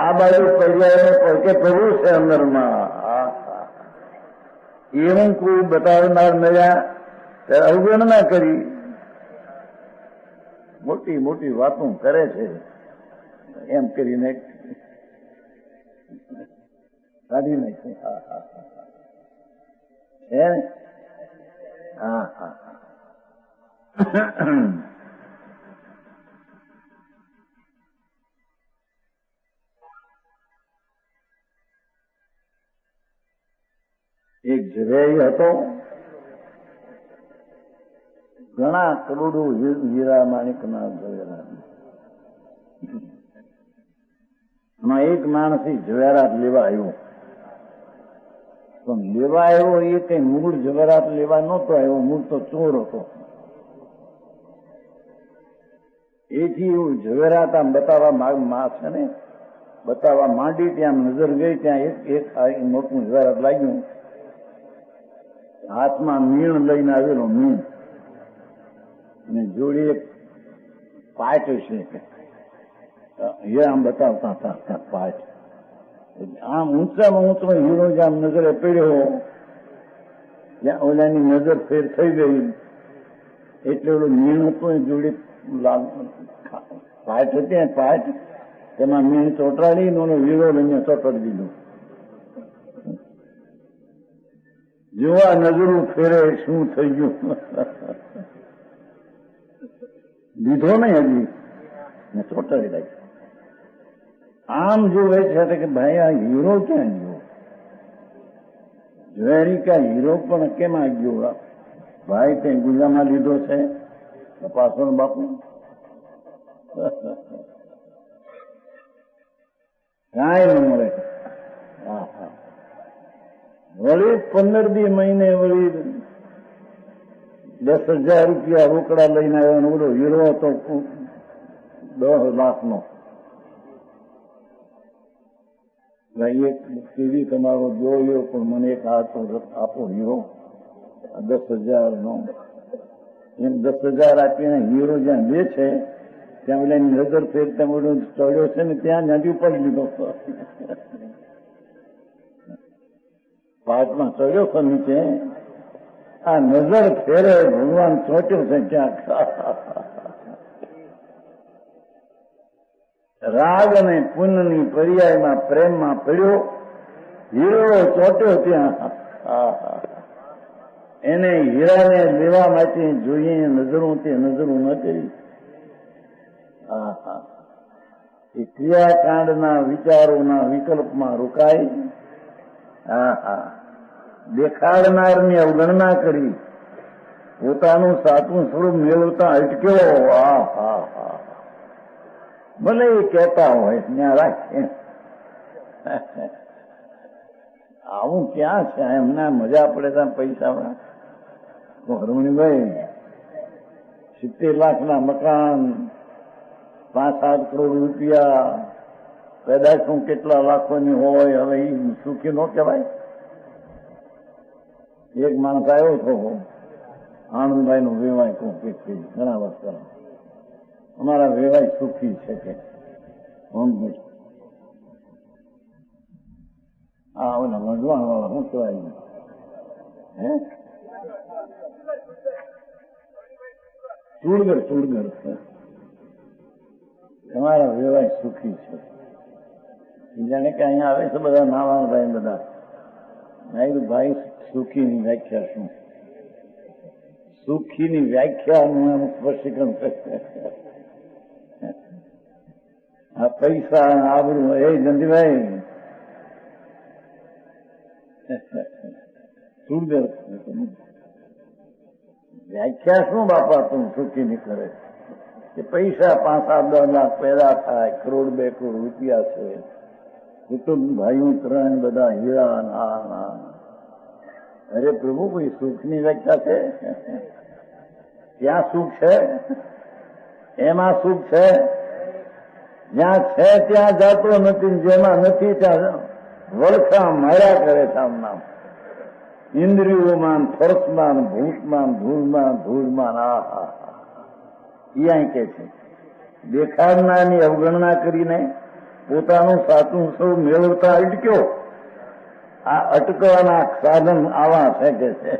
[SPEAKER 2] આ બાજુ પર્યાયને પડખે પ્રભુ છે અંદરમાં. એવું કોઈ બતાવનાર મળ્યા ત્યારે અવગણના કરી મોટી મોટી વાતો કરે છે. એમ કરીને કાઢી નાખે. હા હા હા હા, એક ઝવેરી હતો. ઘણા કરોડો હીરા માણિકના ઝવેરા. એક માણસ ઝવેરાત લેવા આવ્યો, પણ લેવા આવ્યો એ કઈ મૂળ ઝવેરાત લેવા નહોતો આવ્યો, મૂળ તો ચોર હતો. એથી એવું ઝવેરાત આમ બતાવવા છે ને, બતાવવા માંડી ત્યાં નજર ગઈ, ત્યાં એક મોટું ઝવેરાત લાગ્યું. હાથમાં મીણ લઈને આવેલો, મીણ અને જોડે એક પાટ છે. આમ બતાવતા હતા પાટ. આમ ઊંચામાં ઊંચો હીરો જે આમ નજરે પડ્યો, ત્યાં ઓલાની નજર ફેર થઈ ગઈ. એટલે ઓલો મીણ હતો એ જોડે પાટ હતી, પાટ તેમાં મીણ ચોંટાડી ઓલો હીરો લઈને ચોંટાડી દીધો. જોવા નજરું ફેરે શું થઈ ગયું? લીધો નહીં હજી ને ચોંટાડી નાખ્યો. આમ જોવે છે કે ભાઈ આ હીરો ક્યાં ગયો? ઝવેરી કા હીરો પણ કેમ આ ગયો? ભાઈ તે ગુજામાં લીધો છે પાછળ બાપુ. કાંઈ ન મળે. હા હા, વળી 15 મહિને વળી 10,000 રૂપિયા રોકડા લઈને આવ્યો. ઓલો હીરો હતો 10 લાખનો. એક ટીવી તમારો જોયો, પણ મને એક આપો હીરો 10,000 નો. એમ 10,000 આપીને હીરો જ્યાં લે છે ત્યાં ઓલા નજર ફેરતા બધો ચડ્યો છે ને ત્યાં જ ઉપાડી લીધો. પાટમાં ચડ્યો છે નીચે. આ નજર ફેરે ભગવાન ચોટ્યો છે ક્યાંક. રાગ અને પુણ્યની પર્યાયમાં પ્રેમમાં પડ્યો, હીરો ચોટ્યો ત્યાં. એને હીરાને લેવા માટે જોઈએ નજરું, તે નજરું ન કરી. એ ક્રિયાકાંડના વિચારોના વિકલ્પમાં રોકાઈ. દેખાડનારની અવગણના કરી પોતાનું સાચું સ્વરૂપ મેળવતા અટક્યો. હા હા હા, ભલે એ કહેતા હોય ત્યાં રાખે. આવું ક્યાં છે? એમને મજા પડે ત્યાં પૈસા. હરમણીભાઈ 70 લાખના મકાન, 5-7 કરોડ રૂપિયા, પેદાશું કેટલા લાખોની હોય. હવે એ સુખી ન કહેવાય. એક માણસ આવ્યો હતો આનંદભાઈ નો વેવાય ઘણા વર્ષ પહેલા. અમારા વેવાય સુખી છે કે ઓલા મજવાણ વાળા શું કહેવાય હે ચૂડગર છે. તમારા વેવાય સુખી છે. જાણે કે અહીંયા આવે છે બધા નાવાણ ભાઈ બધા. ભાઈ સુખીની વ્યાખ્યા શું? સુખીની વ્યાખ્યાનું એમ સ્પષ્ટીકરણ આ પૈસા આબરૂ. એ જંતીભાઈ સુરદર વ્યાખ્યા શું બાપા તું સુખી ની કરે? કે પૈસા 5-10 લાખ પેદા થાય, કરોડ 2 કરોડ રૂપિયા છે, કુટુંબ ભાઈઓ 3 બધા હીરા ના. અરે પ્રભુ, કોઈ સુખની વ્યાખ્યા છે? ત્યાં સુખ છે? એમાં સુખ છે? જ્યાં છે ત્યાં જાતો નથી, જેમાં નથી ત્યાં વળખા માર્યા કરે છે. આમ નામ ઇન્દ્રિયોમાં, ફરસમાં, ભૂતમાં, ધૂળમાં. આ અહીં કે છે દેખાડનારની અવગણના કરીને પોતાનું સાચું સ્વરૂપ મેળવતા અટક્યો. આ અટકવાના સાધન આવા છે કે છે.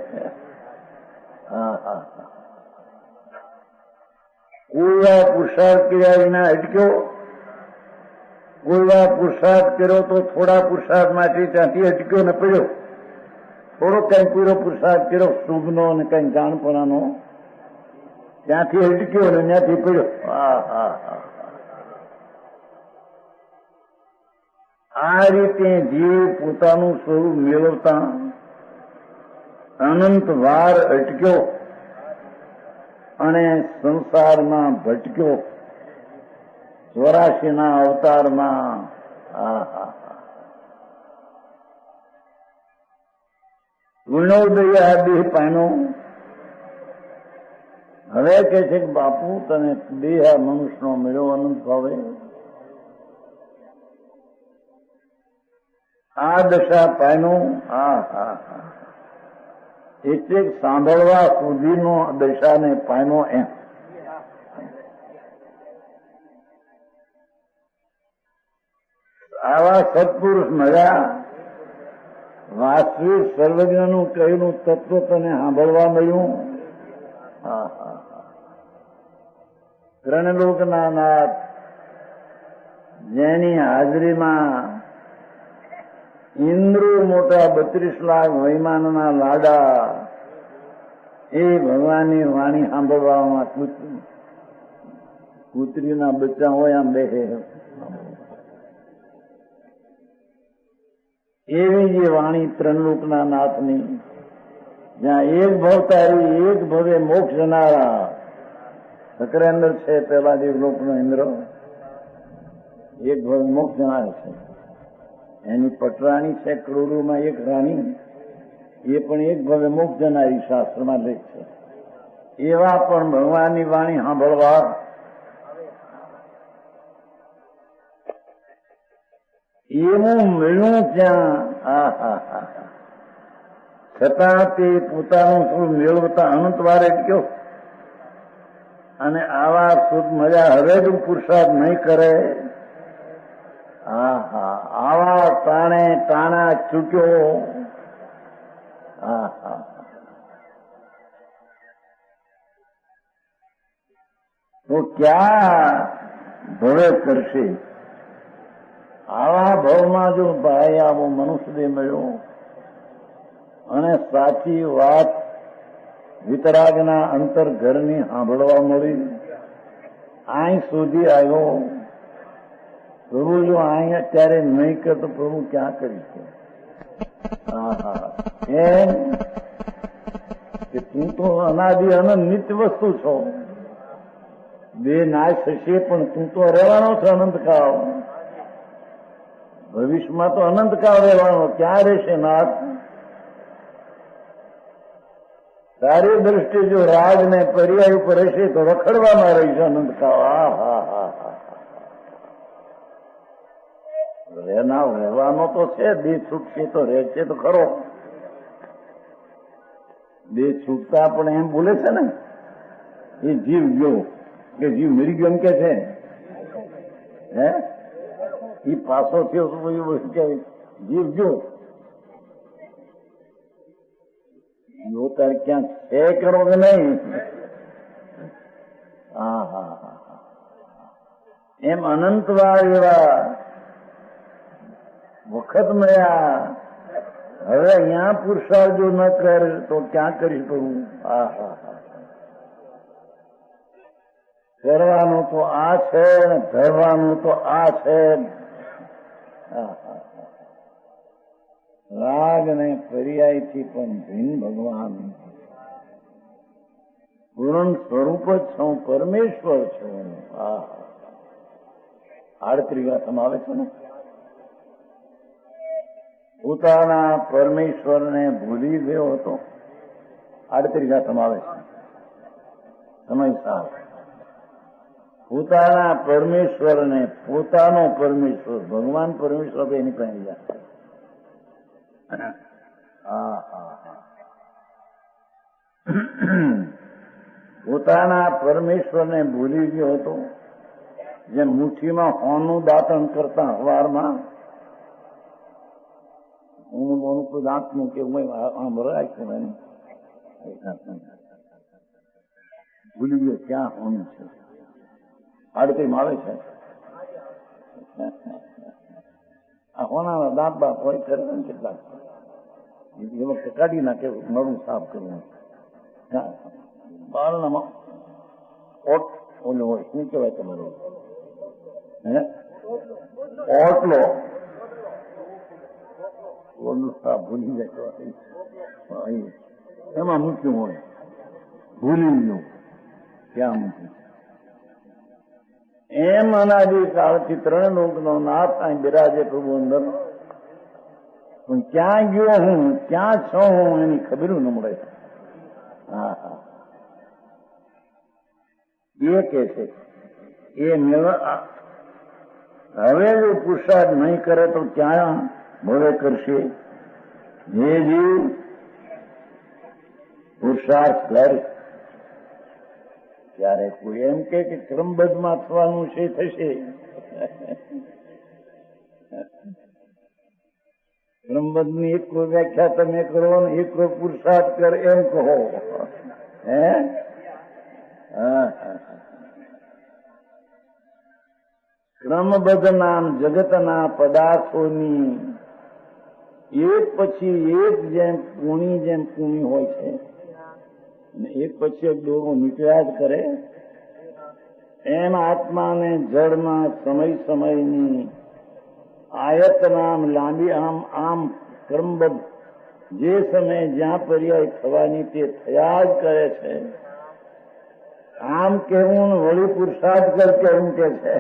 [SPEAKER 2] કોઈ પુરુષાર્થ કર્યા વિના અટક્યો. કોઈ વાર પુરુષાર્થ કર્યો તો થોડા પુરુષાર્થ માટે ત્યાંથી અટક્યો ને પડ્યો. થોડો કઈ પૂરો પુરુષાર્થ કર્યો શુભનો અને કઈ જાણપણાનો, ત્યાંથી અટક્યો ને ત્યાંથી પડ્યો. આ રીતે જીવ પોતાનું સ્વરૂપ મેળવતા અનંત વાર અટક્યો અને સંસારમાં ભટક્યો. 84ના અવતારમાં ગુણોદય દેહ પામ્યો. હવે કે છે કે બાપુ તને દેહ મનુષ્યનો મળ્યો અનંત ભાવે. આ દશા પામ્યો. એટલે સાંભળવા સુધીનો દશાને પામ્યો. એમ આવા સત્પુરુષ મળ્યા. વાસ્તવિક સર્વજ્ઞનું કહેલું તત્વ તને સાંભળવા મળ્યું. ત્રણલોકના નાથ જેની હાજરીમાં ઇન્દ્રો મોટા 32 લાખ વૈમાનના લાડા એ ભગવાનની વાણી સાંભળવામાં કૂતરીના બચ્ચા હોય આમ બેસે. એવી જે વાણી ત્રણલોકના નાથની, જ્યાં એક ભવતારી એક ભવે મોક્ષ જનારા સકરેન્દ્ર છે, પેલા દેવલોકનો ઇન્દ્ર, એક ભવે મોક્ષ જનાર છે. એની પટરાણી છે કરોડોમાં એક રાણી, એ પણ એક ભવે મોક્ષ જનારી શાસ્ત્રમાં લેખ છે. એવા પણ ભગવાનની વાણી સાંભળવા એવું મળ્યું ત્યાં. છતાં તે પોતાનું સુખ મેળવતા અનંત વાર અટક્યો. અને આવા સુખ મજા હવે જ પુરુષાર્થ નહીં કરે. આવા તાણે તાણા ચૂક્યો. તો ક્યાં ભવે કરશે? આવા ભવમાં જો ભાઈ આવો મનુષ્ય દેહ મળ્યો અને સાચી વાત વિતરાગના અંતર ઘરની સાંભળવા મળી, અહીં સુધી આવ્યો. પ્રભુ જો અહીં અત્યારે નહીં કરતો પ્રભુ ક્યાં કરી છે? કે તું તો અનાદિ અનંત નિત્ય વસ્તુ છો. બે નાશ થશે પણ તું તો રહેવાનો છે અનંતકાળ. ભવિષ્યમાં તો અનંતકાળ રહેવાનો. ક્યાં રહેશે નાથ? તારી દ્રષ્ટિ જો રાગ ને પર્યાય ઉપર રહેશે તો રખડવામાં રહીશ અનંતકાળ. રહેવાનો તો છે. દેહ છૂટશે તો રહેશે તો ખરો. દેહ છૂટતા પણ એમ બોલે છે ને એ જીવ ગયો કે જીવ મરી ગયો એમ કે છે. હે એ પાછો થયો જીવ ગયો. જો તારે ક્યાંક છે કરો કે નહીં? એમ અનંતવાર એવા વખત મળ્યા. હવે અહીંયા પુરુષાર્થ જો ન કર તો ક્યાં કરી શકું? કરવાનું તો આ છે ને ધરવાનું તો આ છે. રાગ ને પર્યાયથી પણ ભિન્ન ભગવાન પૂર્ણ સ્વરૂપ જ છું, પરમેશ્વર છું. 38 ગાથામાં આવે છે ને, પોતાના પરમેશ્વરને ભૂલી ગયો હતો. 38 ગાથામાં આવે છે. સમય સાર પોતાના પરમેશ્વરને, પોતાનો પરમેશ્વર ભગવાન પરમેશ્વર એની પાસે જાય. પોતાના પરમેશ્વરને ભૂલી ગયો હતો. જેમ મુઠ્ઠીમાં હોનું દાંતણ કરતા હવારમાં હું કોઈ દાંત મૂકે આમ રાખ્યું એને ભૂલી ગયો ક્યાં હોનું છે. 38 આવે છે. આ હોનાના દાંત બાપ હોય કરે ને કેટલાક એ વખતે કાઢી નાખે, નરું સાફ કરવું. બારણામાં ઓલો હોય, શું કહેવાય તમારે? ઓટલો ભૂલી જાય એમાં મૂક્યું હોય, ભૂલી ગયું ક્યાં મૂક્યું. એમ અનાદિકાળથી 3 લોકનો નાથ અહીં બિરાજે પ્રભુ અંદર. પણ ક્યાં ગયો હું, ક્યાં છું હું, એની ખબર ન મળે. એ કે છે એ હવે જો પુરુષાર્થ નહીં કરે તો ક્યાં ભવે કરશે? જે જીવ પુરુષાર્થ કર. ત્યારે કોઈ એમ કે ક્રમબદ્ધમાં થવાનું છે થશે. ક્રમબદ્ધની એક કોઈ વ્યાખ્યા તમે કરો ને એક કોઈ પુરુષાર્થ કર એમ કહો. હે ક્રમબદ્ધ નામ જગતના પદાર્થોની એક પછી એક જેમ પૂણી હોય છે, એક પછી એક દોરો નીકળ્યા જ કરે, એમ આત્માને જળમાં સમયની આયત નામ લાંબી આમ ક્રમબદ્ધ જે સમય જ્યાં પર્યાય થવાની તે થયા જ કરે છે. આમ કેવું વળી પુરુષાર્થ કર કેવું કે છે.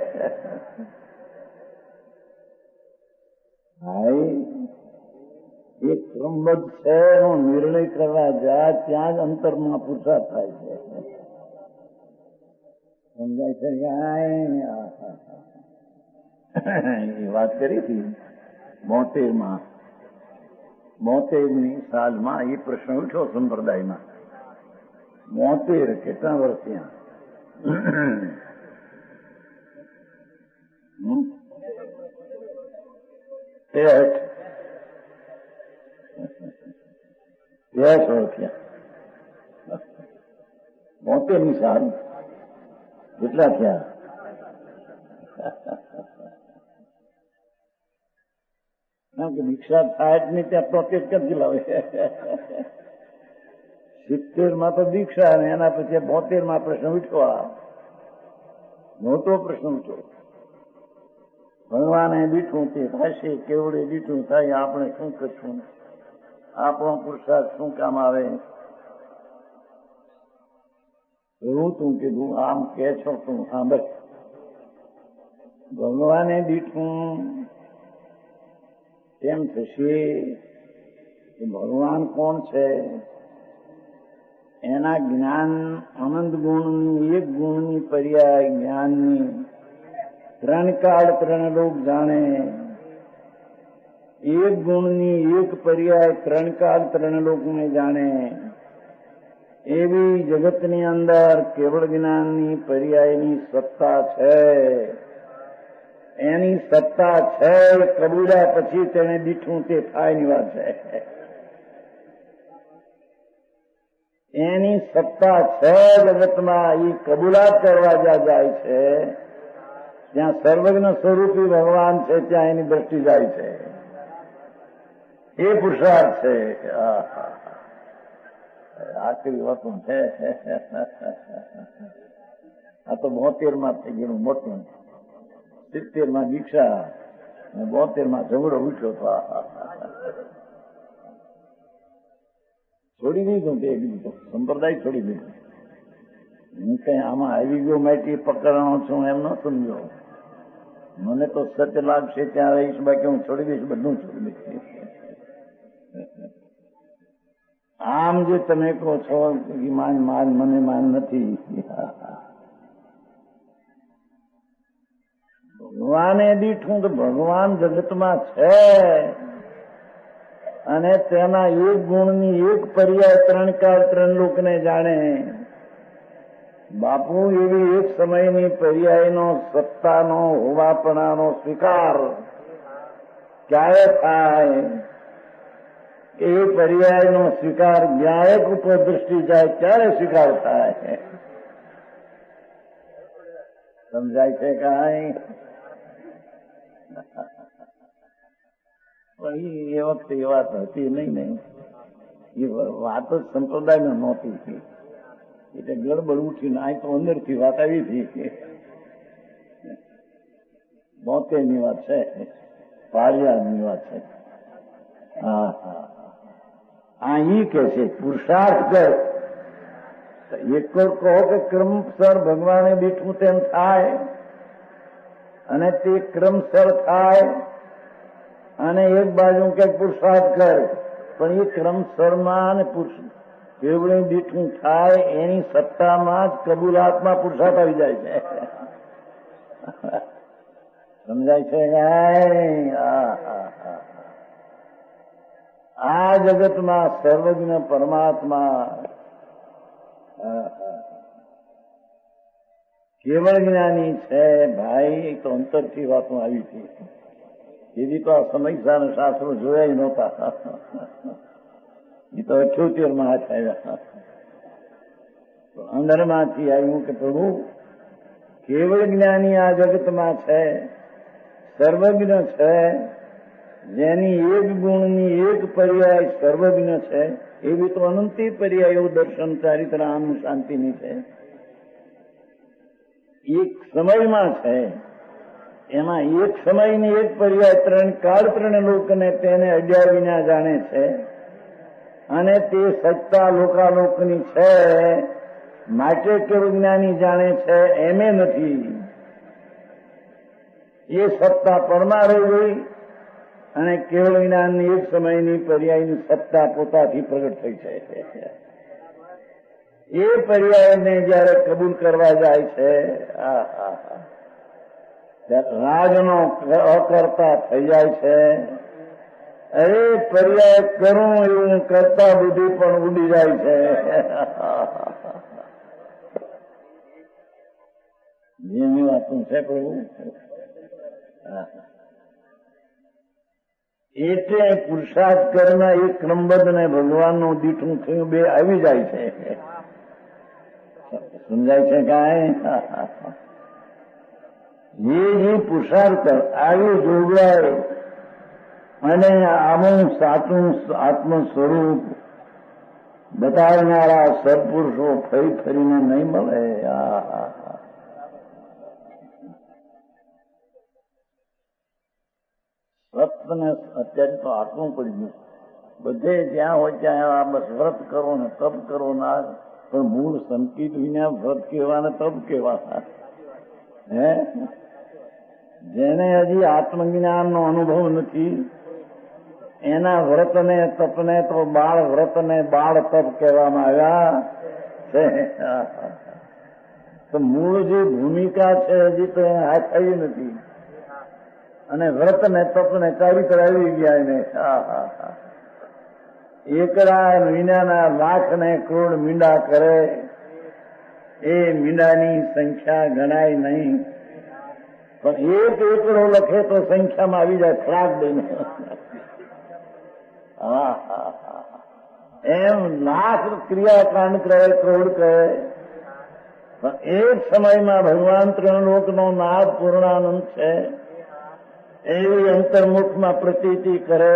[SPEAKER 2] એ ક્રમબદ્ધ છે એનો નિર્ણય કરવા જાય ત્યાં જ અંતરમાં પુરુષાર્થ થાય છે. સમજાય છે? એ વાત કરી હતી 72ની સાલમાં એ પ્રશ્ન ઉઠ્યો સંપ્રદાયમાં. 72 કેટલા વર્ષ ત્યાં? 63 વર્ષ થયા. 72ની સાલ કેટલા થયા? કે દીક્ષા 60 ની ત્યાં 73 ક્યાંથી લાવે? 70 તો દીક્ષા અને એના પછી 72 પ્રશ્ન ઉઠ્યો. મોટો પ્રશ્ન ઉઠ્યો. ભગવાને દીઠું તે થશે, કેવડે દીઠું થાય, આપણે શું કરશું, આપણો પુરુષાર્થ શું કામ આવે? એવું તું કીધું, આમ કે છો તું સાંભળ. ભગવાને દીઠું તેમ થશે કે ભગવાન કોણ છે? એના જ્ઞાન અનંત ગુણની, એક ગુણની પર્યાય જ્ઞાનની ત્રણ કાળ ત્રણ લોક જાણે. એક ગુણની એક પર્યાય ત્રણ કાળ ત્રણ લોકને જાણે. એવી જગતની અંદર કેવળ જ્ઞાનની પર્યાયની સત્તા છે. એની સત્તા છે, કબૂલ્યા પછી તેને દીઠું તે થાયની વાત છે. એની સત્તા છે જગતમાં, એ કબૂલાત કરવા જ્યાં જાય છે ત્યાં સર્વજ્ઞ સ્વરૂપી ભગવાન છે, ત્યાં એની દ્રષ્ટિ જાય છે. એ પુરુષાર્થ છે. આખરી વાતો છે. આ તો 72 થઈ ગયું મોટું, 70 દીક્ષા અને 72 ઝઘડો ઉઠ્યો તો છોડી દીધું. તે બીજું સંપ્રદાય છોડી દીધું. હું કઈ આમાં આવી ગયો માટી પકડવાનો છું એમ ન સમજો. મને તો સત્ય લાગશે ત્યાં રહીશ, બાકી હું છોડી દઈશ, બધું છોડી દઈશ. આમ જે તમે કહો છો માન મને માન નથી. ભગવાને દીઠું તો ભગવાન જગતમાં છે અને તેના એક ગુણની એક પર્યાય ત્રણ કાળ ત્રણ લોકને જાણે. બાપુ, એવી એક સમયની પર્યાયનો સત્તાનો હોવાપણાનો સ્વીકાર ક્યારે થાય? એ પર્યાયનો સ્વીકાર જ્યાં ઉપર દૃષ્ટિ જાય ત્યારે સ્વીકાર થાય. સમજાય છે કાંઈ? પણ એ વખતે એ વાત હતી નહીં. એ વાત જ સંપ્રદાયમાં નહોતી. એટલે ગડબડ ઉઠીને આ તો અંદરથી વાત આવી હતી. 72ની વાત છે, પાળિયાદની વાત છે. હા હા, આ ઈ કે છે પુરુષાર્થ કર. એક કહો કે ક્રમસર ભગવાને દીઠું તેમ થાય અને તે ક્રમસર થાય, અને એક બાજુ કે પુરુષાર્થ કર. પણ એ ક્રમસરમાં અને કેવળી દીઠું થાય એની સત્તામાં જ કબૂલાતમાં પુરુષાર્થ આવી જાય છે. સમજાય છે? આ જગતમાં સર્વજ્ઞ પરમાત્મા કેવળ જ્ઞાની છે ભાઈ. તો અંતરથી વાતો આવી હતી. એથી તો આ સમયસર શાસ્ત્રો જોયા નહોતા. એ તો 78માં હાથ આવ્યા. અંદરમાંથી આવ્યું કે પ્રભુ કેવળ જ્ઞાની આ જગતમાં છે, સર્વજ્ઞ છે, જેની એક ગુણની એક પર્યાય સર્વજ્ઞ છે. એવી તો અનંતી પર્યાયો દર્શન ચારિત્ર આમ શાંતિની છે. એક સમયમાં છે, એમાં એક સમયની એક પર્યાય ત્રણ કાળ ત્રણ લોકને તેને અડ્યા વિના જાણે છે. અને તે સત્તા લોકાલોકની છે, માટે કેવળ જ્ઞાની જાણે છે એમે નથી. એ સત્તા પરમાં રહી ગઈ અને કેવળ જ્ઞાનની એક સમયની પર્યાયની સત્તા પોતાથી પ્રગટ થઈ છે. એ પર્યાયને જયારે કબૂલ કરવા જાય છે, રાજનો અકર્તા થઈ જાય છે. અરે પર્યાય કરું એવું કરતા બુદ્ધિ પણ ઉડી જાય છે. જેની વાતું છે પ્રભુ. એટલે પુરુષાર્થ કરના એ ક્રમબદ્ધ ને ભગવાનનું દીઠું થયું બે આવી જાય છે. સમજાય છે કાંઈ? જે પુરુષાર્થ આવી જોગવાય અને આવું સાચું આત્મ સ્વરૂપ બતાવનારા સત્પુરુષો ફરી ફરીને નહીં મળે. સત્યને અત્યારે તો આટલું પડી ગયું. બધે જ્યાં હોય ત્યાં બસ વ્રત કરો ને તપ કરો ને પણ મૂળ સંકિત વિના વ્રત કેવા ને તપ કેવા? હે, જેને હજી આત્મજ્ઞાનનો અનુભવ નથી એના વ્રતને તપને તો બાળ વ્રતને બાળ તપ કહેવામાં આવ્યા છે. તો મૂળ જે ભૂમિકા છે હજી તો એને હાથ આવી નથી, અને વ્રતને તપને ચારિત્ર આવી ગયા એને. એકડા મીંડાના લાખ ને કરોડ મીંડા કરે, એ મીંડાની સંખ્યા ગણાય નહીં, પણ એક એકડો લખે તો સંખ્યામાં આવી જાય ખરાબ દઈને. એમ લાખ ક્રિયાકાંડ કરે, કરોડ કરે, પણ એક સમયમાં ભગવાન ત્રિલોકનો નાદ પૂર્ણાનંદ છે એવી અંતર્મુખમાં પ્રતીતિ કરે.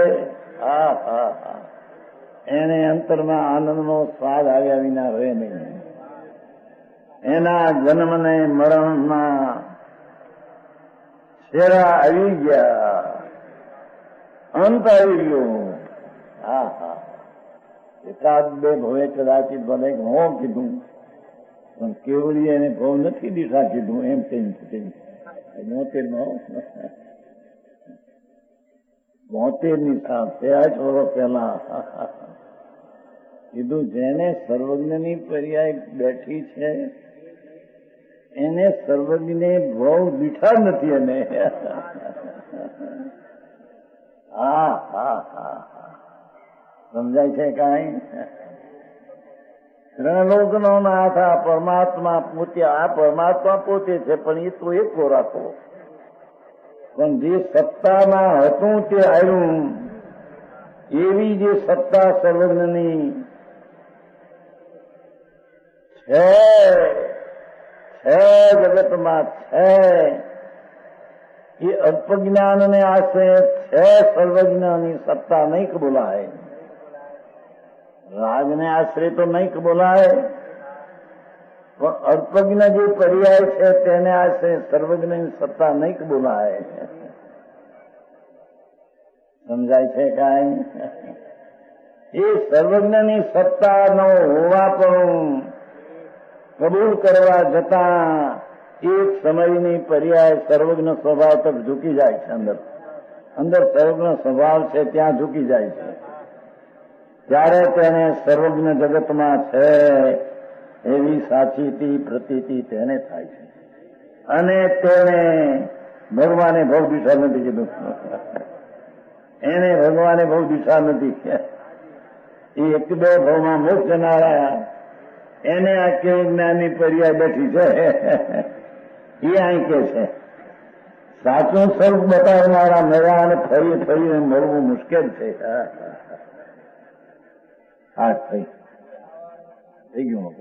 [SPEAKER 2] એને અંતરમાં આનંદનો સ્વાદ આવ્યા વિના રહે નહીં. એના જન્મને મરણના છેડા આવી ગયા, અંત આવી ગયો. એકાદ બે ભવે કદાચિત ભલે હો કીધું, પણ કેવડી એને ભવ નથી દીઠા કીધું. એમ કઈ 72ની સાથે 8 વર્ષ પહેલા કીધું, જેને સર્વજ્ઞની પર્યાય બેઠી છે એને સર્વજ્ઞને ભવ દીઠા નથી. એને સમજાય છે કાંઈ? ત્રણલોકનો નાથ આ પરમાત્મા પોતે, આ પરમાત્મા પોતે છે, પણ એ તો એકો રાખો. પણ જે સત્તામાં હતું તે આવ્યું, એવી જે સત્તા સર્વજ્ઞની છે જગતમાં છે, એ અલ્પજ્ઞાનને આશ્રય છે. સર્વજ્ઞની સત્તા નહીં કબૂલાય, રાજને આશ્રય તો નહીં કબૂલાય, પણ અલ્પજ્ઞ જે પર્યાય છે તેને આશ્રય સર્વજ્ઞની સત્તા નહીં કબૂલાય. સમજાય છે કાંઈ? એ સર્વજ્ઞની સત્તા નો હોવા પણ કબૂલ કરવા જતા એક સમયની પર્યાય સર્વજ્ઞ સ્વભાવ તક ઝૂકી જાય છે. અંદર સર્વજ્ઞ સ્વભાવ છે ત્યાં ઝૂકી જાય છે. ત્યારે તેને સર્વજ્ઞ જગતમાં છે એવી સાચી પ્રતીતિ તેને થાય છે. અને તેને ભગવાને બહુ દિશા નથી કીધું. એને ભગવાને બહુ દિશા નથી. એ એક બે ભાવમાં મોક્ષ નારાયા, એને આ કેવું જ્ઞાનની પર્યાય બેઠી છે. એ અહીં કે છે સાચું સ્વરૂપ બતાવનારા મેળા અને ફરી ફરીને મળવું મુશ્કેલ છે. થઈ ગયું.